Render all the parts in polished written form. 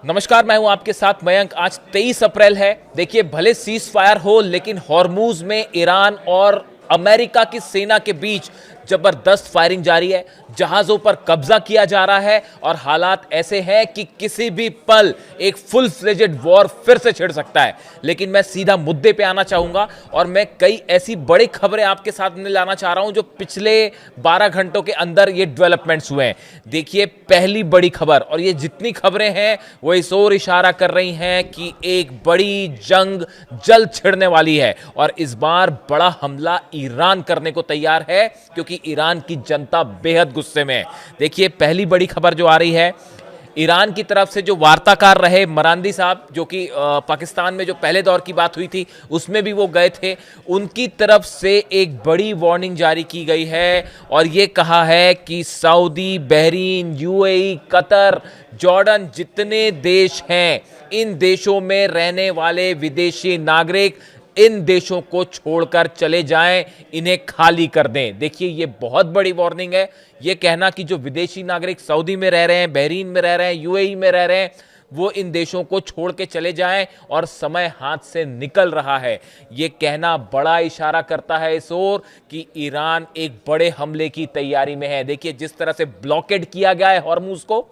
नमस्कार, मैं हूं आपके साथ मयंक। आज 23 अप्रैल है। देखिए, भले सीज फायर हो लेकिन हॉर्मूज में ईरान और अमेरिका की सेना के बीच जबरदस्त फायरिंग जारी है। जहाजों पर कब्जा किया जा रहा है और हालात ऐसे हैं कि किसी भी पल एक फुल फ्लेजेड वॉर फिर से छिड़ सकता है। लेकिन मैं सीधा मुद्दे पे आना चाहूंगा और मैं कई ऐसी बड़ी खबरें आपके सामने लाना चाह रहा हूं जो पिछले 12 घंटों के अंदर ये डेवलपमेंट्स हुए हैं। देखिए, पहली बड़ी खबर, और ये जितनी खबरें हैं वो इस ओर इशारा कर रही हैं कि एक बड़ी जंग जल्द छिड़ने वाली है और इस बार बड़ा हमला ईरान करने को तैयार है, क्योंकि ईरान की जनता बेहद गुस्से में है। देखिए, पहली बड़ी खबर जो आ रही है, ईरान की तरफ से जो वार्ताकार रहे मरांदी साहब, जो कि पाकिस्तान में जो पहले दौर की बात हुई थी उसमें भी वो गए थे, उनकी तरफ से एक बड़ी वार्निंग जारी की गई है और ये कहा है कि Saudi, Bahrain, UAE, Qatar, Jordan जितने देश हैं, इन देशों में रहने वाले विदेशी नागरिक इन देशों को छोड़कर चले जाएं, इन्हें खाली कर दें। देखिए, ये बहुत बड़ी वार्निंग है। ये कहना कि जो विदेशी नागरिक सऊदी में रह रहे हैं, बहरीन में रह रहे हैं, यूएई में रह रहे हैं, वो इन देशों को छोड़ के चले जाएं और समय हाथ से निकल रहा है, ये कहना बड़ा इशारा करता है इस ओर कि ईरान एक बड़े हमले की तैयारी में है। देखिए, जिस तरह से ब्लॉकेड किया गया है हॉर्मूज को,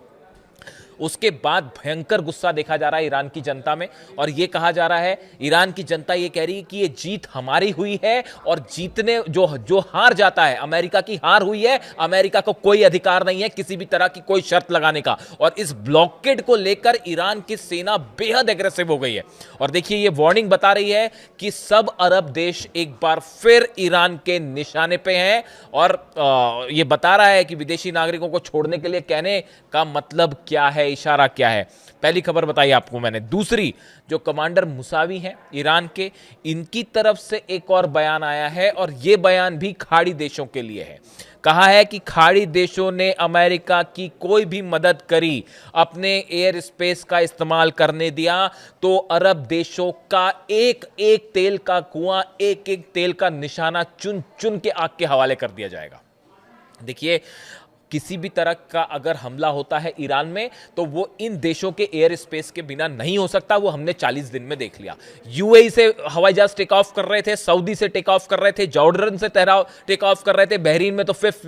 उसके बाद भयंकर गुस्सा देखा जा रहा है ईरान की जनता में और यह कहा जा रहा है, ईरान की जनता यह कह रही है कि यह जीत हमारी हुई है और जीतने जो हार जाता है, अमेरिका की हार हुई है, अमेरिका को कोई अधिकार नहीं है किसी भी तरह की कोई शर्त लगाने का। और इस ब्लॉकेड को लेकर ईरान की सेना बेहद एग्रेसिव हो गई है। और देखिए, यह वार्निंग बता रही है कि सब अरब देश एक बार फिर ईरान के निशाने पे हैं और यह बता रहा है कि विदेशी नागरिकों को छोड़ने के लिए कहने का मतलब क्या है, इशारा क्या है। पहली खबर बताई आपको मैंने। दूसरी, जो कमांडर मुसावी हैं ईरान के, इनकी तरफ से एक और बयान आया है और यह बयान भी खाड़ी देशों के लिए है। कहा है कि खाड़ी देशों ने अमेरिका की कोई भी मदद करी, अपने एयर स्पेस का इस्तेमाल करने दिया, तो अरब देशों का एक एक तेल का कुआं, एक एक तेल का निशाना चुन चुन के आग के हवाले कर दिया जाएगा। देखिए, किसी भी तरह का अगर हमला होता है ईरान में तो वो इन देशों के एयर स्पेस के बिना नहीं हो सकता। वो हमने 40 दिन में देख लिया। यूएई से हवाई जहाज टेक ऑफ कर रहे थे, सऊदी से टेक ऑफ कर रहे थे, जॉर्डन से टेक ऑफ कर रहे थे, बहरीन में तो फिफ्थ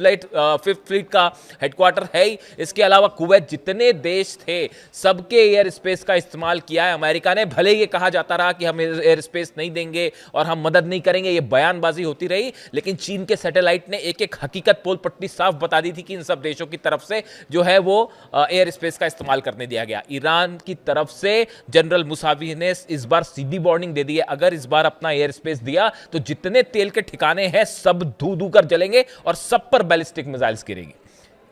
फ्लीट का हेडक्वार्टर है ही। इसके अलावा कुवैत, जितने देश थे सबके एयर स्पेस का इस्तेमाल किया है अमेरिका ने। भले ये कहा जाता रहा कि हम एयर स्पेस नहीं देंगे और हम मदद नहीं करेंगे, ये बयानबाजी होती रही, लेकिन चीन के सैटेलाइट ने एक एक हकीकत पोल पट्टी साफ बता दी थी कि इन सब देशों की तरफ से जो है वो एयर स्पेस का इस्तेमाल करने दिया गया। ईरान की तरफ से जनरल मुसावी ने इस बार सीधी वार्निंग दे दी है, अगर इस बार अपना एयर स्पेस दिया तो जितने तेल के ठिकाने हैं सब धू धू कर जलेंगे और सब पर बैलिस्टिक मिसाइल्स गिरेगी।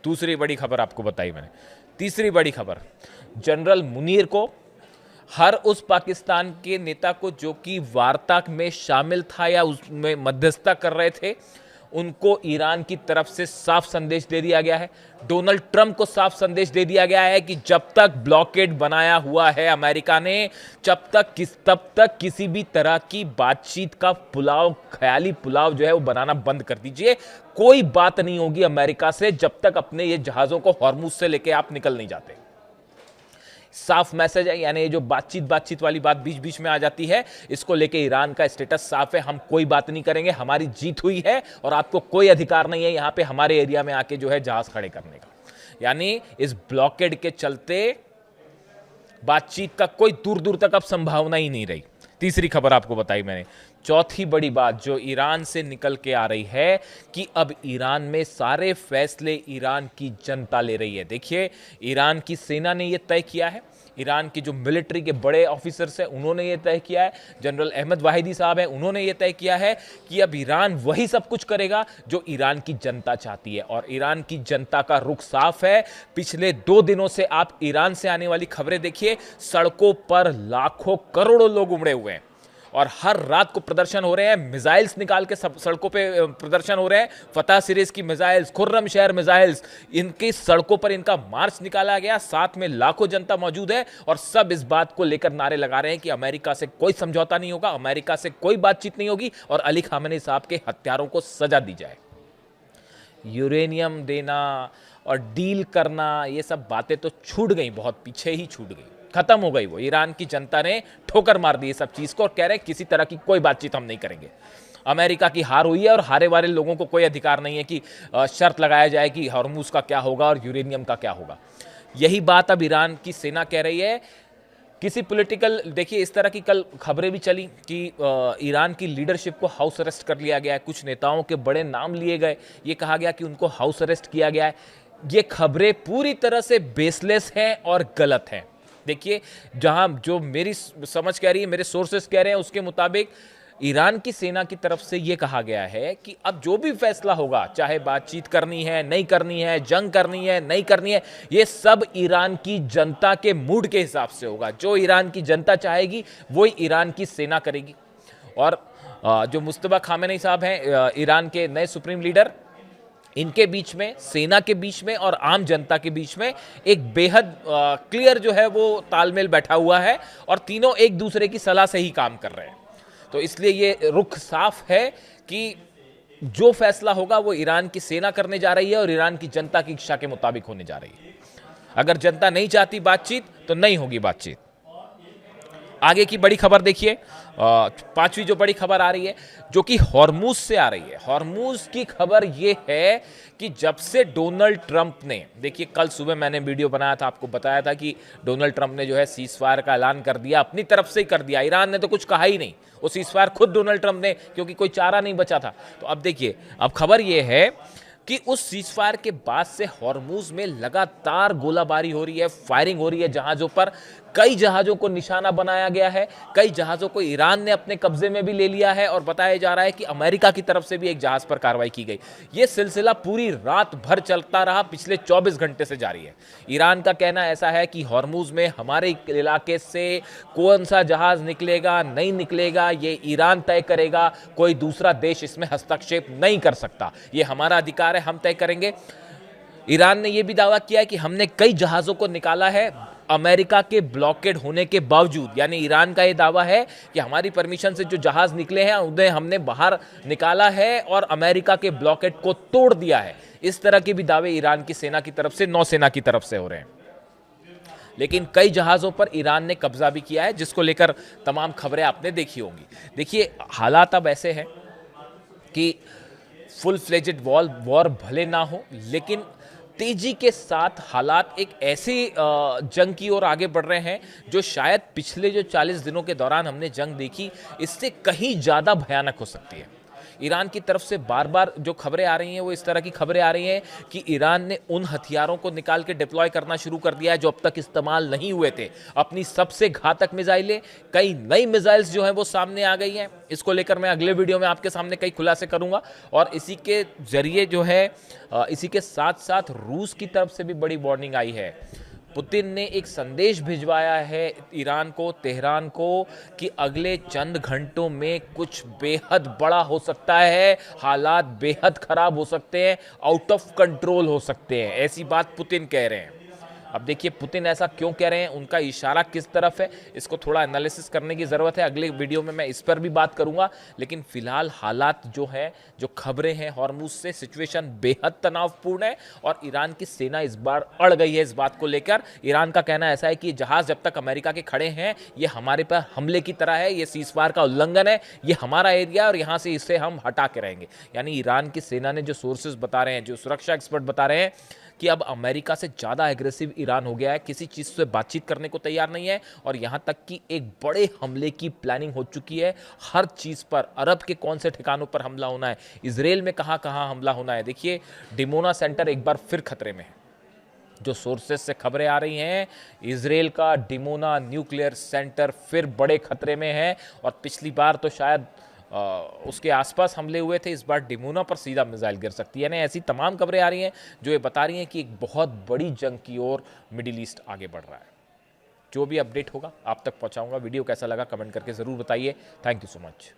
दूसरी बड़ी खबर आपको बताई मैंने। तीसरी बड़ी खबर, जनरल मुनीर को, हर उस पाकिस्तान के नेता को जो कि वार्ता में शामिल था या उसमें मध्यस्थता कर रहे थे, उनको ईरान की तरफ से साफ संदेश दे दिया गया है। डोनाल्ड ट्रंप को साफ संदेश दे दिया गया है कि जब तक ब्लॉकेड बनाया हुआ है अमेरिका ने, तब तक किसी भी तरह की बातचीत का पुलाव, ख्याली पुलाव जो है वो बनाना बंद कर दीजिए। कोई बात नहीं होगी अमेरिका से जब तक अपने ये जहाजों को हॉर्मुज से लेके आप निकल नहीं जाते। साफ मैसेज है, यानी ये जो बातचीत वाली बात बीच बीच में आ जाती है, इसको लेके ईरान का स्टेटस साफ है, हम कोई बात नहीं करेंगे, हमारी जीत हुई है और आपको कोई अधिकार नहीं है यहां पे हमारे एरिया में आके जो है जहाज खड़े करने का। यानी इस ब्लॉकेड के चलते बातचीत का कोई दूर दूर तक अब संभावना ही नहीं रही। तीसरी खबर आपको बताई मैंने। चौथी बड़ी बात जो ईरान से निकल के आ रही है कि अब ईरान में सारे फैसले ईरान की जनता ले रही है। देखिए, ईरान की सेना ने यह तय किया है, ईरान की जो मिलिट्री के बड़े ऑफिसर्स हैं उन्होंने ये तय किया है, जनरल अहमद वाहिदी साहब हैं उन्होंने ये तय किया है कि अब ईरान वही सब कुछ करेगा जो ईरान की जनता चाहती है। और ईरान की जनता का रुख साफ है। पिछले 2 दिनों से आप ईरान से आने वाली खबरें देखिए, सड़कों पर लाखों करोड़ों लोग उमड़े हुए हैं और हर रात को प्रदर्शन हो रहे हैं, मिसाइल्स निकाल के सब सड़कों पे प्रदर्शन हो रहे हैं। फतह सीरीज की मिसाइल्स, खुर्रम शहर मिसाइल्स, इनकी सड़कों पर इनका मार्च निकाला गया, साथ में लाखों जनता मौजूद है और सब इस बात को लेकर नारे लगा रहे हैं कि अमेरिका से कोई समझौता नहीं होगा, अमेरिका से कोई बातचीत नहीं होगी और अली खामेनी साहब के हत्यारों को सजा दी जाए। यूरेनियम देना और डील करना, ये सब बातें तो छूट गई, बहुत पीछे ही छूट गई, खत्म हो गई वो। ईरान की जनता ने ठोकर मार दी सब चीज को और कह रहे हैं किसी तरह की कोई बातचीत हम नहीं करेंगे। अमेरिका की हार हुई है और हारे वाले लोगों को कोई अधिकार नहीं है कि शर्त लगाया जाए कि हॉर्मूज का क्या होगा और यूरेनियम का क्या होगा। यही बात अब ईरान की सेना कह रही है। किसी पॉलिटिकल, देखिए इस तरह की कल खबरें भी चली कि ईरान की लीडरशिप को हाउस अरेस्ट कर लिया गया है, कुछ नेताओं के बड़े नाम लिए गए, ये कहा गया कि उनको हाउस अरेस्ट किया गया है। ये खबरें पूरी तरह से बेसलेस हैं और गलत हैं। देखिए, जहां जो मेरी समझ कह रही है, मेरे सोर्सेस कह रहे हैं, उसके मुताबिक ईरान की सेना की तरफ से यह कहा गया है कि अब जो भी फैसला होगा, चाहे बातचीत करनी है नहीं करनी है, जंग करनी है नहीं करनी है, ये सब ईरान की जनता के मूड के हिसाब से होगा। जो ईरान की जनता चाहेगी वही ईरान की सेना करेगी। और जो मुस्तफा खामेनी साहब हैं, ईरान के नए सुप्रीम लीडर, इनके बीच में, सेना के बीच में और आम जनता के बीच में एक बेहद क्लियर जो है वो तालमेल बैठा हुआ है और तीनों एक दूसरे की सलाह से ही काम कर रहे हैं। तो इसलिए ये रुख साफ है कि जो फैसला होगा वो ईरान की सेना करने जा रही है और ईरान की जनता की इच्छा के मुताबिक होने जा रही है। अगर जनता नहीं चाहती बातचीत तो नहीं होगी बातचीत। आगे की बड़ी खबर देखिए, पांचवी जो बड़ी खबर आ रही है जो कि हॉर्मूज से आ रही है। हॉर्मूज की खबर यह है कि जब से डोनाल्ड ट्रंप ने, देखिए कल सुबह मैंने वीडियो बनाया था, आपको बताया था कि डोनाल्ड ट्रंप ने जो है सीज फायर का ऐलान कर दिया, अपनी तरफ से ही कर दिया। ईरान ने तो कुछ कहा ही नहीं, वो सीज फायर खुद डोनाल्ड ट्रंप ने, क्योंकि कोई चारा नहीं बचा था। तो अब देखिए, अब खबर यह है कि उस सीजफायर के बाद से हॉर्मूज में लगातार गोलाबारी हो रही है, फायरिंग हो रही है जहाजों पर। कई जहाजों को निशाना बनाया गया है, कई जहाजों को ईरान ने अपने कब्जे में भी ले लिया है और बताया जा रहा है कि अमेरिका की तरफ से भी एक जहाज पर कार्रवाई की गई। यह सिलसिला पूरी रात भर चलता रहा, पिछले 24 घंटे से जारी है। ईरान का कहना ऐसा है कि हॉर्मूज में हमारे इलाके से कौन सा जहाज निकलेगा नहीं निकलेगा ये ईरान तय करेगा, कोई दूसरा देश इसमें हस्तक्षेप नहीं कर सकता, ये हमारा अधिकार है, हम तय करेंगे। ईरान ने यह भी दावा किया है कि हमने कई जहाजों को निकाला है अमेरिका के ब्लॉकेड होने के बावजूद। यानी ईरान का यह दावा है कि हमारी परमिशन से जो जहाज निकले हैं उन्हें हमने बाहर निकाला है और अमेरिका के ब्लॉकेड को तोड़ दिया है। इस तरह के भी दावे ईरान की सेना की तरफ से, नौसेना की तरफ से हो रहे हैं। लेकिन कई जहाजों पर ईरान ने कब्जा भी किया है, जिसको लेकर तमाम खबरें आपने देखी होंगी। देखिए, हालात अब ऐसे हैं कि फुल फ्लेजेड वॉर भले ना हो, लेकिन तेजी के साथ हालात एक ऐसी जंग की ओर आगे बढ़ रहे हैं जो शायद पिछले जो 40 दिनों के दौरान हमने जंग देखी, इससे कहीं ज्यादा भयानक हो सकती है। ईरान की तरफ से बार बार जो खबरें आ रही हैं वो इस तरह की खबरें आ रही हैं कि ईरान ने उन हथियारों को निकाल के डिप्लॉय करना शुरू कर दिया है जो अब तक इस्तेमाल नहीं हुए थे। अपनी सबसे घातक मिसाइलें, कई नई मिसाइल्स जो हैं वो सामने आ गई हैं। इसको लेकर मैं अगले वीडियो में आपके सामने कई खुलासे करूंगा और इसी के जरिए जो है, इसी के साथ साथ रूस की तरफ से भी बड़ी वार्निंग आई है। पुतिन ने एक संदेश भिजवाया है ईरान को, तेहरान को, कि अगले चंद घंटों में कुछ बेहद बड़ा हो सकता है, हालात बेहद खराब हो सकते हैं, आउट ऑफ कंट्रोल हो सकते हैं। ऐसी बात पुतिन कह रहे हैं। अब देखिए पुतिन ऐसा क्यों कह रहे हैं, उनका इशारा किस तरफ है, इसको थोड़ा एनालिसिस करने की ज़रूरत है। अगले वीडियो में मैं इस पर भी बात करूंगा। लेकिन फिलहाल हालात जो है, जो खबरें हैं हॉर्मूज से, सिचुएशन बेहद तनावपूर्ण है और ईरान की सेना इस बार अड़ गई है इस बात को लेकर। ईरान का कहना ऐसा है कि जहाज जब तक अमेरिका के खड़े हैं ये हमारे पर हमले की तरह है, ये सीजफायर का उल्लंघन है, ये हमारा एरिया और यहाँ से इसे हम हटा के रहेंगे। यानी ईरान की सेना ने जो सोर्सेज बता रहे हैं, जो सुरक्षा एक्सपर्ट बता रहे हैं कि अब अमेरिका से ज़्यादा एग्रेसिव ईरान हो गया है, किसी चीज़ से बातचीत करने को तैयार नहीं है और यहाँ तक कि एक बड़े हमले की प्लानिंग हो चुकी है। हर चीज़ पर, अरब के कौन से ठिकानों पर हमला होना है, इजराइल में कहाँ कहाँ हमला होना है। देखिए, डिमोना सेंटर एक बार फिर खतरे में है। जो सोर्सेस से खबरें आ रही हैं, इजराइल का डिमोना न्यूक्लियर सेंटर फिर बड़े खतरे में है और पिछली बार तो शायद उसके आसपास हमले हुए थे, इस बार डिमोना पर सीधा मिसाइल गिर सकती है। यानी ऐसी तमाम खबरें आ रही हैं जो ये बता रही हैं कि एक बहुत बड़ी जंग की ओर मिडिल ईस्ट आगे बढ़ रहा है। जो भी अपडेट होगा आप तक पहुंचाऊंगा। वीडियो कैसा लगा कमेंट करके ज़रूर बताइए। Thank you so much.